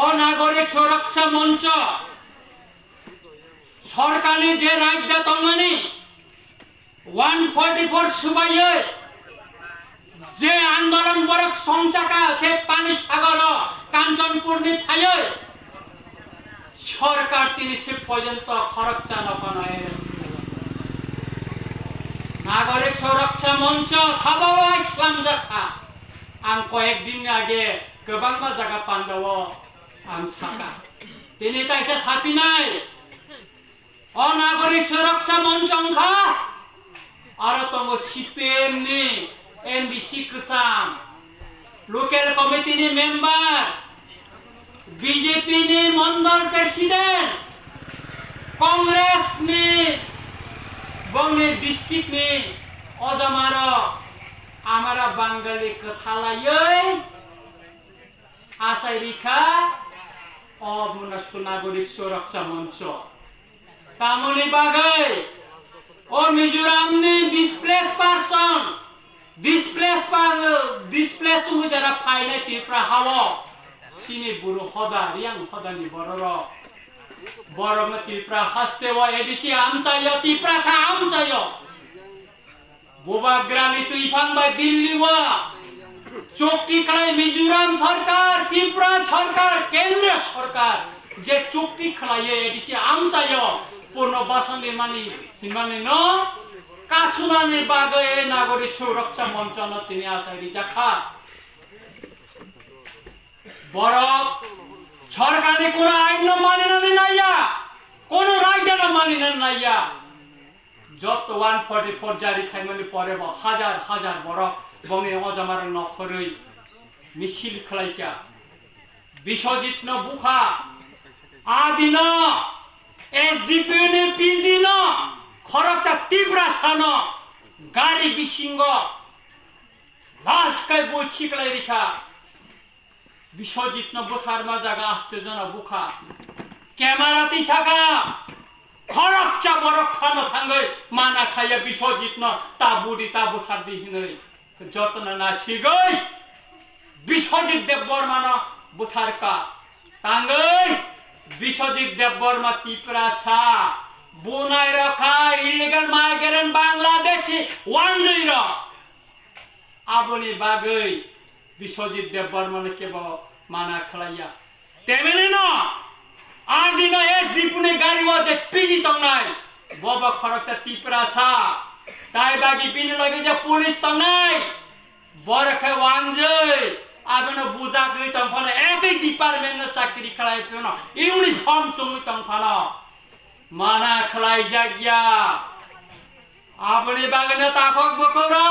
অনাগরিক সুরক্ষা মঞ্চ সরকারি যে রাজ্য তঙ্গনি 144 সুবাইয়ে যে আন্দোলন বরক সংচাকা যে পানি সাগর কাঞ্চনপুরনি থায়ে সরকার তিনি সে পর্যন্ত খরচা নয় নাগরিক সুরক্ষা মঞ্চ সবাই ইসলাম জাখা आं कয়েকদিন আগে गोबां জায়গা পান্ডব आं साका তিনি তাইছে সাথী নাই অনাগরিক সুরক্ষা মঞ্চ অংখা আর তঙ্গ সিপিএম নি এনডিসি কসাম লোকাল কমিটি নি মেম্বার বিজেপি নি মন্ডল প্রেসিডেন্ট कांग्रेस নি বঙ্গে ডিস্ট্রিক্ট নি অজামার हमारा बांगाली कथालायै आसाय रिखा अमुना सुनागरिक सुरक्षा मंच तामुनि बागै ओ मिजोरामनि डिसप्लेस पार्सन डिसप्लेस मुजारा फाइनाय तिप्रा हावो सिनि बुरु हदा रियां हदानि बरर बरम तिप्रा हस्तेवा एदिसि आमचायो तिप्रा छा आमचायो बोबाग्रानी तुइफान बाय दिल्ली वा चुक्ति खलाय मिजोराम सरकार त्रिपुरा सरकार केंद्र सरकार जे चुक्ति खलाये एदिसि आमचायो पुनर्बासन मानी न कासुनानि बागै नागरिक सुरक्षा मंच न तिनि आसारि जाखा बरक सरकारनि कोन आइन मानिनानै नाया कोन राज्य मानिनानै नाया যত 144 জারি খাইমানি পরে হাজার হাজার বড় বনে অজামার নখরই মিছিল খলাইকা বিশ্বজিৎ ন বুখা আদিন এসডিপি নে পিজি ন খরচা তীব্রা সান গাড়ি বিসিঙ্গ লাস্কাই বই ঠিকলাই রেখা বিশ্বজিৎ ন বুখার মা জায়গা আসতে জানা বুখা ক্যামেরাতি শাখা खरचा बरक खानो थांगै माना खाया बिश्वजित न ताबुडी ताबु सारदी हिनै जतन नासिगै बिश्वजित देवबर्मा न बुथारका तांगै बिश्वजित देवबर्मा तिप्रा सा बुनाय रखा इलिगल माइग्रेंट बांग्लादेशी वानजैर आबुनि बागै बिश्वजित देवबर्मा न केब माना खलाया तेमेनि न आदिन एसडीपी ने गाड़ी वाजे पीजी तंगनाय बबा खरकचा तिप्रा सा ताई बागी पिने लगे जे पुलिस तंगनाय बरखे वांजै आबेन बुजा गई तंफाना एकै डिपार्टमेंट न चाकरी खलाय पेन यूनिफॉर्म सुमु तंफाना माना खलाय जाग्या आबने बागने ताखक बकौरा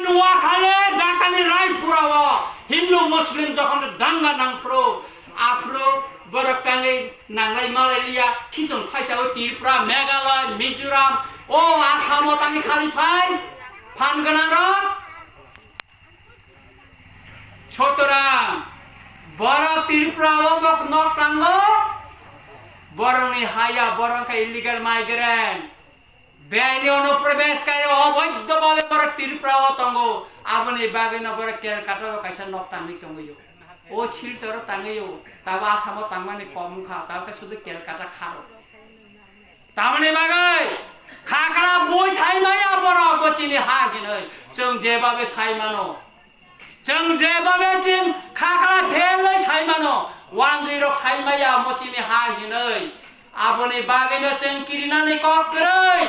नुवा खाले दाकानि राय पुरावा हिन्दू मुस्लिम जखन दांगा नांफ्रो आफ्रो बरकांगै नांलाय मालायलिया खिसं खायसाव त्रिपुरा मेघालय मिजोराम ओ आसाम तांगै खालिफाय फानगोनार छोटराम बर त्रिपुरा बक नक्रांगो बरंनि हाया बरंका इलिगल माइग्रेंट बेआइनि अनुप्रवेशकारी अवैधभावे बर त्रिपुरा तंगो आबनि बागैना बर केलकाता कायसा नक्रांगै तंगयो ओ शिलचर तांगयो ताबा आसाम तांगमानि कमखा ताबा शुद्ध केलकाता खारो तामनि बागै खाखला बय साइमाया बर बचिनि हागिनै जों जेबाबे साइमानो जों जेबाबे जों खाखला भेलै साइमानो वानजिरक साइमाया मचिनि हागिनै आबनि बागैनो जों किरिनानि कक्रै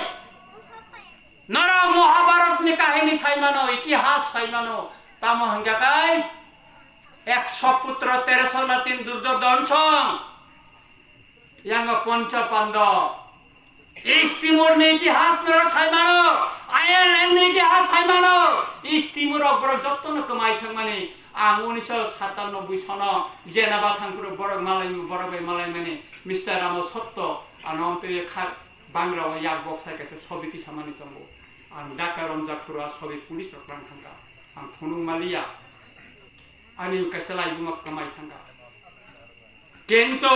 नर महाभारतनि काहिनी साइमानो इतिहास साइमानो ताम हंगाकाय 100 पुत्र 1300 नातिन दुर्योधन सं yang पंच पांडव इस्ट तिमोर नि इतिहास नर साइमानो आयारलैंड नि इतिहास साइमानो इस्ट तिमोर बर जत्तन कमाय थांमाने आं 1997 सन जेनाबा थांकुर बरग मालायनि बरगै मालाय माने मिस्टर राम सत्त अनंतरि खा बांग्राव याक बक्साय कासे सबिति सामानि तंगो आं ढाका रमजापुरा सबि पुलिस रक्लां थांगा आं फुनुं मालिया आनि कासे लाइबुमा कमाय थांगा किन्तु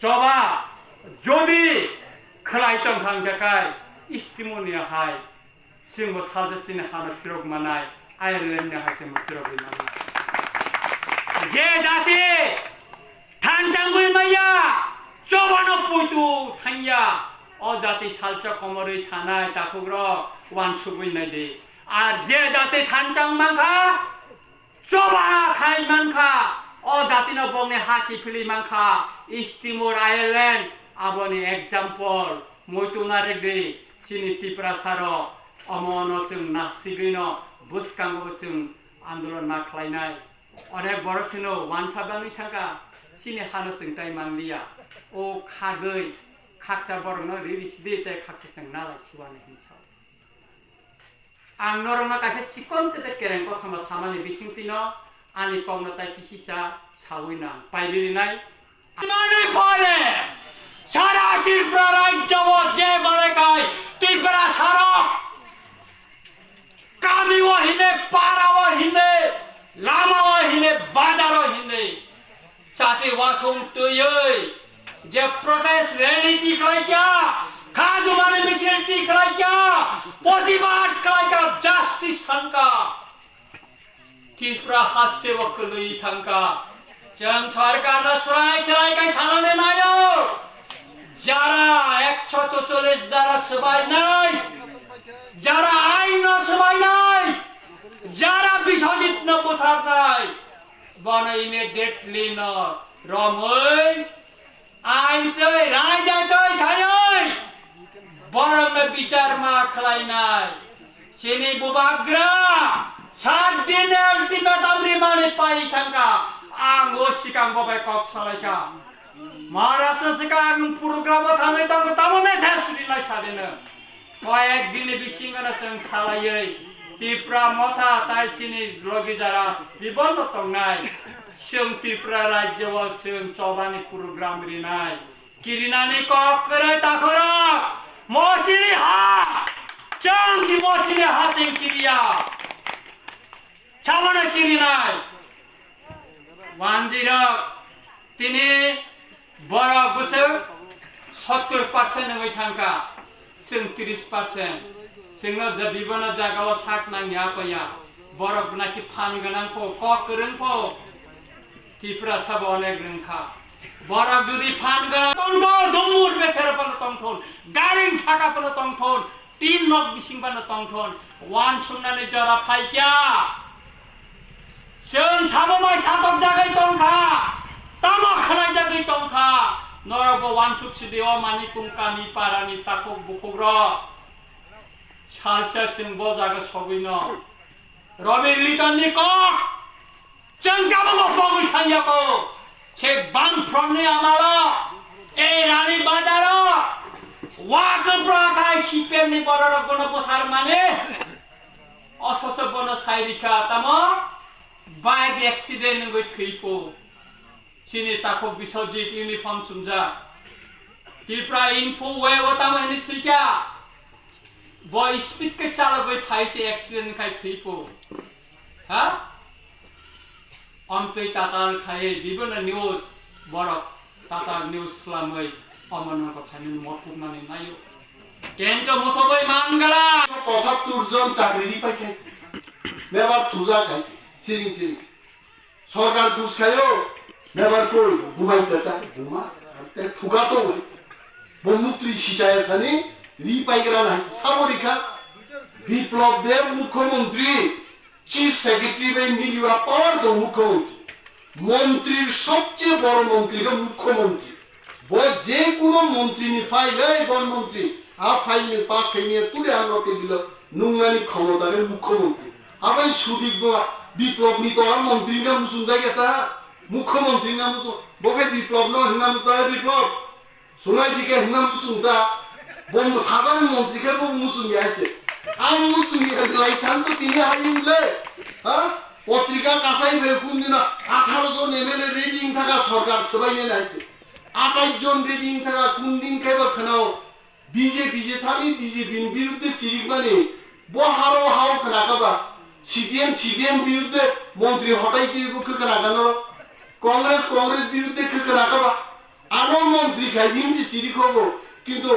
चबा जदि खलायतों थांगाखाय इस्तिमोनिया हाय जोंबो सालजसिनि हानो फिरक मानाय आयारलेण्डनि हायसे फिरक मानाय যে জাতি থানচাঙ্গুই মাইয়া চবানো পুইতু থাইয়া ও জাতি সালসা কমরই থানায় তাকুগ্র ওয়ান সুগুই নাই দে আর যে জাতি থানচাং মাংখা চবানা খাই মাংখা ও জাতি না বংনে হাকি ফিলি মাংখা ইস্টিমোর আয়ারল্যান্ড আবনি एग्जांपल মইতুনা রেগদে চিনি ত্রিপুরা সার অমন जों নাসিগৈন বুসকাঙ্গ जों आंदोलन नाख्लायनाय अनेक बरफिनो वानसाबानि थाखा सिनि हानो जों ताइ मानलिया ओ खागै खाकसा बरनो रिरिसिदि ताइ खाकसा जों नालाय सिवानो हिंसा आं नरंना कासे सिकन तेते केरें कथमा सामानि बिसिंतिनो आनि कमनो ताइ किसिसा सावैना पाइलिनाय माने परे सारा त्रिपुरा राज्य जे बलेकाय त्रिपुरा सारा कामिओ हिने पाराओ हिने लामाओ हिने बाजारो हिने चाटे वासुम तुयै जे प्रोटेस्ट रैली टिकलाइक्या खादुमाने मिছিল टिकलाइक्या प्रतिबाद खालाइक्या জাস্টিস सानका त्रिपुरा हास्ते वकलुई थांका जों सरकारनो सराय खालामनो नायो যারা 144 দ্বারা সবাই নাই যারা আইন সবাই নাই যারা বিশ্বজিৎ নবুথার নাই বনে ইমিডিয়েটলি ন রমই আইন তৈ রায় দায় তৈ থাই বরং বিচার মা খালাই নাই চিনি বুবাগ্রা 7 দিন আলটিমেটাম রিমান্ডে পাই থাকা আং ও সিকাং গবাই কক সালাইকা महाराष्ट्र सिकां प्रोग्राम थांनाय दं तामो मेसेज दिनाय सादेनो कयेक दिननि बिसिङानो जों सालायै त्रिपुरा मथा ताइचिनि लगिजारा बिबन्न तंनाय जों त्रिपुरा राज्यआव जों चबानि प्रोग्राम रिनाय किरिनानि ककरै ताखरा मचिनि हा जों जि मचिनि हा जों किरिया चावना किरिनाय वानजिरा तिनि बड़ा बोसोर 70% नङै थांका जों 30% जोंनो जे बिबन जागाव साक नांया कया बरफ नाकि फान गोनां फो ककरन फो त्रिपुरा सब अनेक रोंखा बरफ जुदि फान गोनां तंथो दमुर बेसेर पन तंथन गारिं साका पन तंथन तीन नक बिसिं पन तंथन वान सुनानै जरा फाइक्या जों साबमाय सातक जागाय तंखा तामा खानाय जागै तंखा नरबो वानसुक सिदेव मानिकुम कामी पारानि ताखौ बुखुग्र सालसा जों ब जागा सगैनो रबि लिटननि क जों गाबो पगै थांयाको छे बां फ्रमनि आमाला ए रानी बाजार वागप्रा खाय सिपेनि बरर गन बोथार माने अथस बन साइरिका तामा बाइक एक्सिडेंट गै थैपो चिनी ताको बिसजित यूनिफॉर्म सुनजा त्रिपुरा इनफो वे वताम हनि सिलक्या ब स्पीड के चालक गई थाई से एक्सीडेंट खाई थैपो हा अन्तै ताताल खाए विभिन्न न्यूज बरक ताताल न्यूज स्लामै अमनको खानि मफुकनानै नायो केन्ट मथबै मानगला 75 জন চাকরি পাইছে নেবার তুজা খাইছে চিরিং সরকার ঘুষ খায়ও নেবার কই ঘুমাইতেছে ঘুমা তে ঠুকা তো বমুত্রী শিশায় সানি রি পাইগরা নাই সাবরিকা বিপ্লব দেব মুখ্যমন্ত্রী চিফ সেক্রেটারি বাই মিলিয়া পাওয়ার দ মুখ্যমন্ত্রী মন্ত্রীর সবচেয়ে বড় মন্ত্রী মুখ্যমন্ত্রী যে কোনো মন্ত্রী নি ফাইলে বনমন্ত্রী আ ফাইল পাস খাইয়ে তুলে আনতে দিল নুঙ্গানি ক্ষমতারে মুখ্যমন্ত্রী আবার সুদীপ বিপ্লব নি তো আর মন্ত্রী না মুসুন জায়গাটা মুখ্যমন্ত্রী নাম বকে বিপ্লব ন নাম তো বিপ্লব সোনাই দিকে নাম মুসুনটা বন্ধ সাধারণ মন্ত্রীকে বহু মুসুন গেছে আম মুসুন লাই থান তো তিনি হারিয়ে হ্যাঁ পত্রিকা কাছাই কোন দিন 18 জন এমএলএ রিডিং থাকা সরকার সবাই নিয়ে নাইছে 28 জন রিডিং থাকা কোন দিন খাইবা খানাও বিজেপি যে থাকি বিজেপির বিরুদ্ধে চিরিক মানে বহারো হাও খানা খাবা সিপিএম বিরুদ্ধে মন্ত্রী হটাই দিয়ে খানা খানো কংগ্রেস বিরুদ্ধে খানা খাবা আরো মন্ত্রী খাই দিনছি চিরিক হবো কিন্তু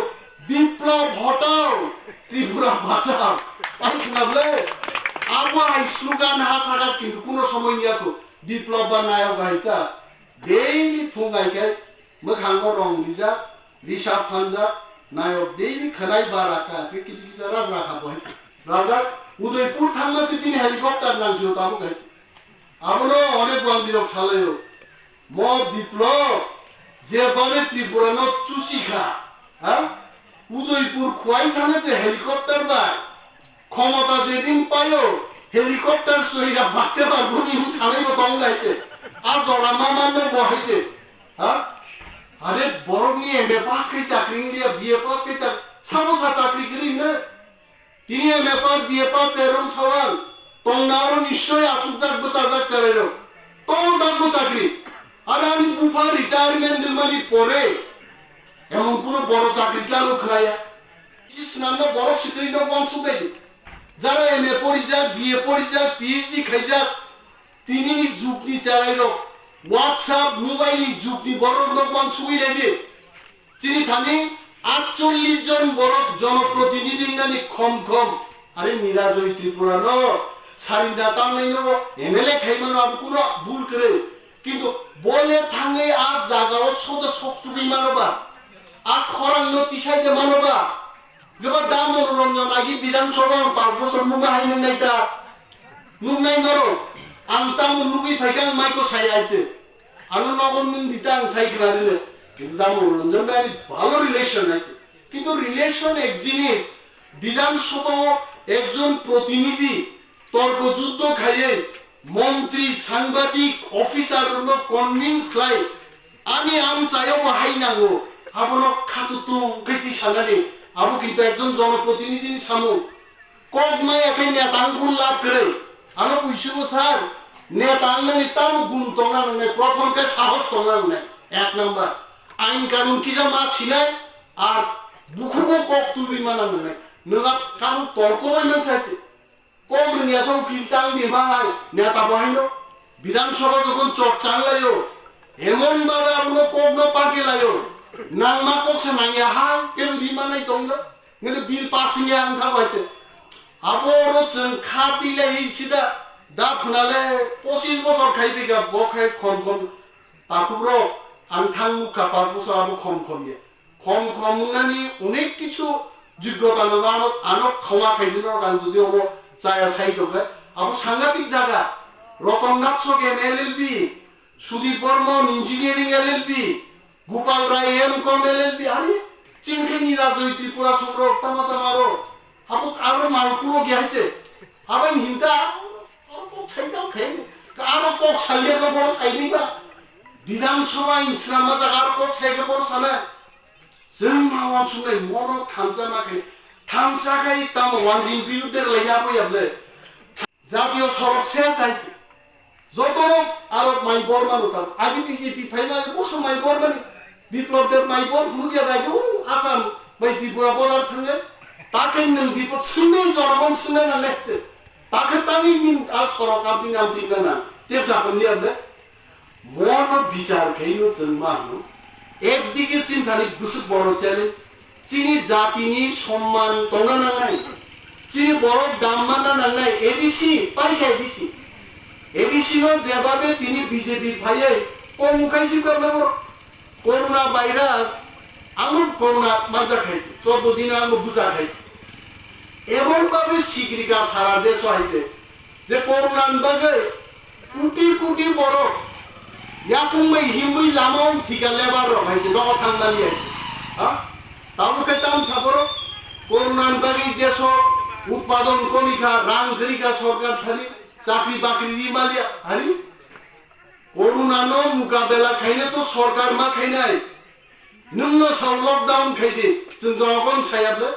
বিপ্লব হটাও ত্রিপুরা বাঁচাও তাই খানাবলে আবু হাই স্লোগান হাসাগাত কিন্তু কোনো সময় নিয়াতো বিপ্লব বা নায়ক গাইতা ডেইলি ফুঙ্গাইকে মোখাঙ্গ রং রিজাব রিসাব ফানজা নায়ক ডেইলি খানাই বারাকা কিছু কিছু রাজ রাখা বহাইছে রাজা উদয়পুর থাকমাসে তিনি হেলিকপ্টার নামছিল তাবো গাইছে আমনো অনেক বান্দিরক ছালায়ও ম বিপ্লব যেভাবে ত্রিপুরা ন চুষিখা হ্যাঁ উদয়পুর খুয়াই থানে যে হেলিকপ্টার বা ক্ষমতা যেদিন পাইও হেলিকপ্টার সহিরা ভাগতে পারবো নি ছাড়াইব তঙ্গাইতে আর জরা মামান্য বহাইছে হ্যাঁ আরে বড় নিয়ে এমএ পাস খাই চাকরি নিয়ে বিএ পাস খাই সামোসা চাকরি করি না তিনি এমএ পাস বিএ পাস এরকম সওয়াল তঙ্গারও নিশ্চয়ই আসুক যাক বসা যাক চালাইল তখন থাকবো চাকরি আরে আমি বুফা রিটায়ারমেন্ট মানে পরে এমন কোনো বড় চাকরি কেন খাইয়া নাম বড় শিকারী বংশ দেয় যারা এমএ পরিযাক বিএ পরিযাক পিএইচডি খাইযাক তিনি যুগনি চালাইল হোয়াটসঅ্যাপ মোবাইল যুগনি বড় লোকমান সুবিধা দিয়ে চিনি থানি 48 জন বড় জনপ্রতিনিধি নানি খম খম আরে নিরাজয় ত্রিপুরা ন সারিন্দা তাংলাই ন এমএলএ খাইমানো আব কোনো ভুল করে কিন্তু বলে থাঙ্গে আজ জাগাও সদ সকসুগি মানবা আর খরাং তিসাইতে মানবা এবার দাম মনোরঞ্জন আগে বিধানসভা 5 বছর মুগা হাইমেন নাইতা নুন নাই নরো আনতাম লুবি ফাইকাং মাইকো সাইয়াইতে আনো নগর মিন দিতাং সাইকনা দিলে কিন্তু দাম মনোরঞ্জন গাড়ি ভালো রিলেশন আছে কিন্তু রিলেশন এক জিনিস বিধানসভা একজন প্রতিনিধি তর্ক যুদ্ধ খাইয়ে মন্ত্রী সাংবাদিক অফিসার কনভিন্স খাই আমি আম চাইও বাহাই নাগো আবনো খাতুতু কেতি সানারে আবু কিন্তু একজন জনপ্রতিনিধি সামু কগমাই একাই নেতাং গুণ লাভ করে আনো পুইছিগো স্যার নেতাং নানি তাম গুণ তঙ্গা নাই প্রথমকে সাহস তঙ্গা নাই এক নাম্বার আইন কানুন কি যা মা ছিনাই আর বুকুগো কক তুবির মানা নাই নগা কারণ তর্ক বাইমান চাইতে কগ নেতাও কিনতাং বিভাই নেতা বহাইলো বিধানসভা যখন চর্চাংলাইও এমন ভাবে আপনি কগ পাকে লাইও নাংমা ককসে নাইয়া হাই কেন বিমানাই তঙ্গা কিন্তু বিল পাসিং আং থাকতে আবর जों খাতিলে হিসিদা দা ফনালে 25 বছর খাইবে গা বখাই খম খম তাকুব্র আং থাং মুখা 5 বছর আবো খম খম ইয়ে খম খম নানি অনেক কিছু যোগ্যতা নানো আনো ক্ষমা খাইদিন গান যদি ওমো চায়া সাইদকে আবো সাংঘাতিক জায়গা রতননাথ সক এমএলএলবি সুদীপ বর্মন ইঞ্জিনিয়ারিং এলএলবি গোপাল রায় এমকম এলএলবি আরে চিনকে নিরাজয় ত্রিপুরা সংগ্রহ তামাতা মারো আবো আরো মালকুলো গিয়াছে আবেন হিন্তা ছাইতাও খাইনি আরো কক ছাইয়ে কে বড় সাইনিবা বিধানসভা ইসলামা জায়গা আর কক ছাইকে বড় সানা जों मावा सुनाय मर थांसा माखे थांसा खाय ताम वानजिन बिरुद्धे लाइना बयाबले জাতীয় সড়ক শেষ আছে যতন আর মাই বর্মান তার আগে বিজেপি ফাইনাল বসে মাই বর্মান বিপ্লবদের মাই বর ফুরিয়া দাইও আসাম বাই ত্রিপুরা বলার থাঙ্গে তাকে নং বিপদ সিনে জনগণ সিনে না লেখছে তাকে তাই নিন আর সড়ক আপনি নাম দিন না তেসা কোনি আবে মন বিচার খাইও जों মানো একদিকে চিন্তানি গুসুক বড় চ্যালেঞ্জ চিনি জাতিনি সম্মান তঙ্গা না নাই চিনি বড় দাম মানা না নাই এডিসি পাইকা এডিসি নো যেভাবে তিনি বিজেপি ভাইয়ে কমুখাইছি করলে বড় করোনা ভাইরাস আঙুর করোনা মাজা খাইছে 14 দিন আঙুর বুঝা খাইছে এমন ভাবে শিগগিরিকা সারা দেশ হয়েছে যে করোনার বাগে কোটি কোটি বড় ইয়াকুমই হিমুই লামাও ঠিকা লেবার হয়েছে জগা থান্দানি হ্যাঁ তাবুকে তাম সাবর করোনার বাগে দেশ উৎপাদন কমিকা রান গরিকা সরকার থালি চাকরি বাকরি রিমালিয়া হারি করোনা নো মোকাবেলা খাইনে তো সরকার মা খাইনাই নন্য সাউ লকডাউন খাইদে जों জনগণ ছায়াবলে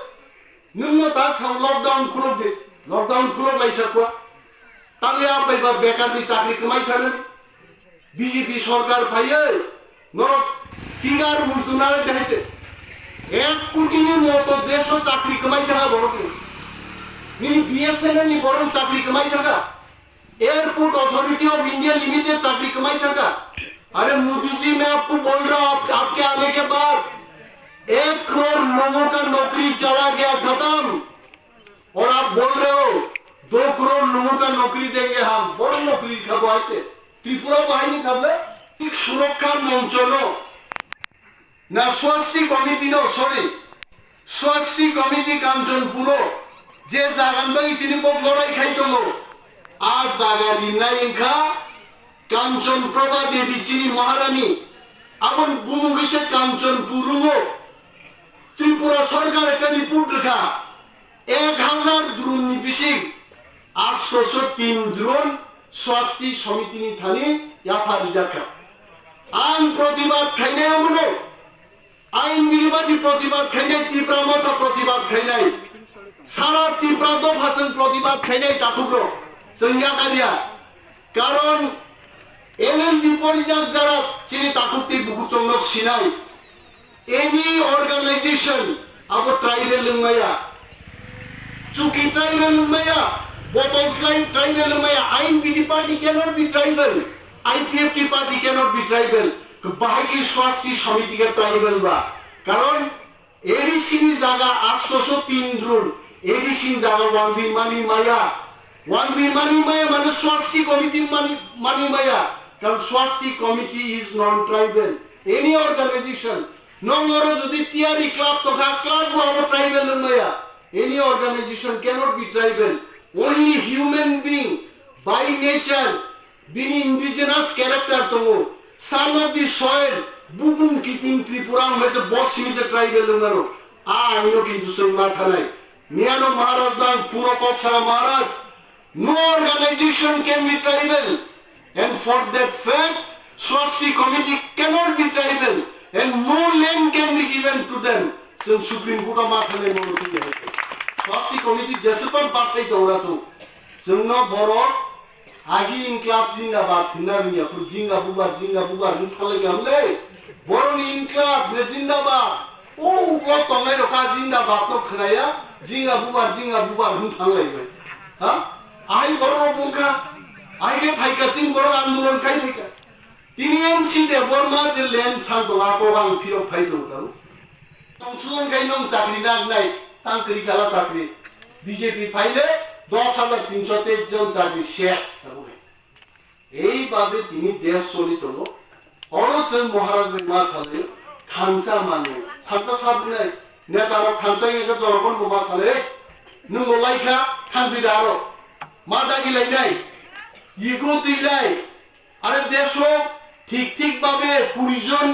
নন্য তা সাউ লকডাউন খুলবে লকডাউন খুলব লাইসাকwa তাহলে আবাইবা বেকারনি চাকরি কামাই থানে বিজেপি সরকার ভাইয়ে নর ফিগার মুতুনারে দেখাইছে 1 কোটির মতো দেশও চাকরি কামাই থাকা বড় নিনি বিএসএনএল নি বরং চাকরি কামাই থাকা airport authority of India limited चाकरी कमाई थका अरे मोदी जी मैं आपको बोल रहा हूं आपके आने के बाद 1 करोड़ लोगों का नौकरी चला गया खत्म और आप बोल रहे हो 2 करोड़ लोगों का नौकरी देंगे हम बड़ नौकरी खाबो आइছে त्रिपुरा বাহিনী খাবলে সুরক্ষা মঞ্চলো না স্বস্তি কমিটি নো সরি স্বস্তি কমিটি কাঞ্চনপুর যে জাগান বাকি তিনি বক লড়াই খাইতলো আর জাগা লিনাই ইনখা কাঞ্চনপ্রভা দেবী চিনি মহারানী আপন বুমুগিছে কাঞ্চনপুরুমো ত্রিপুরা সরকার একটা রিপোর্ট রেখা 1000 দ্রোণ নিবিশিক 803 দ্রোণ স্বস্তি সমিতি নি থানি ইয়াফারি জাকা আইন প্রতিবাদ খাইনাই আমনো আইন বিরোধী প্রতিবাদ খাইনাই ত্রিপুরা মাথা প্রতিবাদ খাইনাই সারা ত্রিপুরা দফাসন প্রতিবাদ খাইনাই তাকুগ্র সংজ্ঞা দিয়া কারণ এলএলবি পরিজাত যারা চিনি তাকুতি বুকুচংলক সিনাই এনি অর্গানাইজেশন আবো ট্রাইবেল লংমায়া চুকি ট্রাইবেল লংমায়া বটল ট্রাইবেল লংমায়া INP party cannot be tribal IPFT party cannot be tribal বাকি স্বাস্থ্য সমিতি কে ট্রাইবেল বা কারণ এডিসিনি জায়গা 803 দ্রোণ এডিসিন জায়গা ওয়ানজি মানি মায়া মানে স্বাস্থ্য কমিটি মানি মায়া কারণ স্বাস্থ্য committee is non tribal any organisation নংরো যদি টিআরই ক্লাব তোকা ক্লাব বো ট্রাইবেল মায়া any organisation cannot be tribal only human being by nature being indigenous character to son of the soil bugun kitin tripura হয়েছে বস হিসেবে ট্রাইবেল লঙ্গারো আমিও কিন্তু সেই মাথা নাই নিয়ানো মহারাজ দান পুরো কথা মহারাজ no organization can be tribal and for that fact Swasti committee cannot be tribal and no land can be given to them since Supreme Court of Mathane Murti Swasti committee जैसे पर बात है तो तो संगना बरो आगे इनकलाब जिंदाबाद हिंदारिया फिर जिंगा बुबार निकाले गमले बरो इनकलाब ने जिंदाबाद ओ ऊपर तंगे रखा जिंदाबाद तो खनाया जिंगा बुबार निकाले गए हाँ आई बरो बुंका आई के भाई का चिंग बरो आंदोलन काई थे তিনি এমসি দে বর্মা যে লেন সাল দলা কোবাং ফিরো ফাইতো তারু সংশোধন গাইনং চাকরি নাগ নাই তাংকরি কালা চাকরি বিজেপি ফাইলে 10323 জন চাকরি শেষ তারু এইভাবে তিনি দেশ চলিত অরচন মহারাজ মা সালে খানসা মানে খানসা সাবনে নেতারা খানসা একে জরকন মা সালে নঙ্গ লাইখা খানসি দারো মা দাগি লাইনাই ইগো দিলাই আরে দেশ ঠিক ভাবে 20 জন